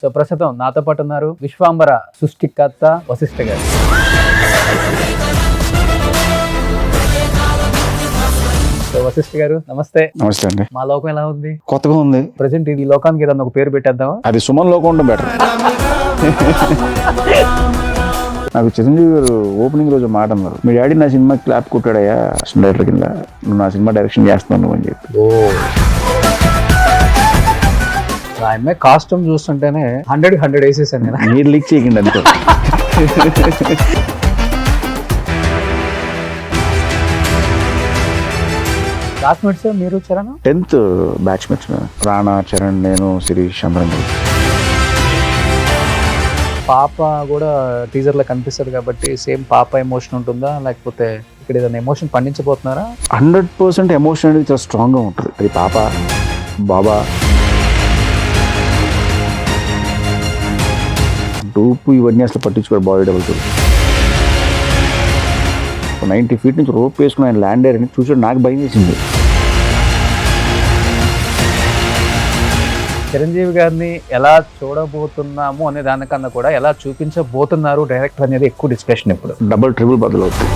So ప్రస్తుతం నాతో పాటు ఉన్నారు విశ్వాంబర సృష్టికర్త వశిష్ఠ గారు. సో వశిష్ఠ గారు నమస్తే. నమస్తే అండి. మా లోకం ఎలా ఉంది? కొత్తగా ఉంది. ప్రజెంట్ ఈ లోకానికి ఏదన్నా ఒక పేరు పెట్టేద్దామా? అది సుమన్ లోకం ఉండడం బెటర్. నాకు చిరంజీవి గారు ఓపెనింగ్ రోజు మాట అన్నారు, మీ డాడీ నా సినిమా క్లాప్ కొట్టాడయ్యా డైరెక్టర్ కింద, నువ్వు నా సినిమా డైరెక్షన్ చేస్తున్నావు అని చెప్పి. ఆ అమ్మాయి కాస్ట్యూమ్ చూస్తుంటేనే 100 వేసేసాను నేను. మీరు లీక్ చేయకండి అంతే. క్లాస్మేట్స్ మీరు చరణ్? 10th బ్యాచ్మేట్స్ రాణా, చరణ్, నేను, శిరీష్, అందరం. పాప కూడా టీజర్ లో కనిపిస్తుంది కాబట్టి సేమ్ పాప ఎమోషన్ ఉంటుందా, లేకపోతే ఇక్కడ ఏదైనా ఎమోషన్ పండించబోతున్నారా? 100% ఎమోషన్ అనేది చాలా స్ట్రాంగ్ గా ఉంటుంది. అది పాప, బాబా, డూపు ఇవన్నీ అసలు పట్టించుకోరు. బాడీ డబుల్స్ 90 feet నుంచి రోప్ వేసుకుని ఆయన ల్యాండ్ అయ్యారని చూసాడు, నాకు భయం వేసింది. చిరంజీవి గారిని ఎలా చూడబోతున్నాము అనే దానికన్నా కూడా ఎలా చూపించబోతున్నారు డైరెక్టర్ అనేది ఎక్కువ డిస్కషన్ ఇప్పుడు. డబుల్ ట్రిపుల్ బదులు అవుతుంది.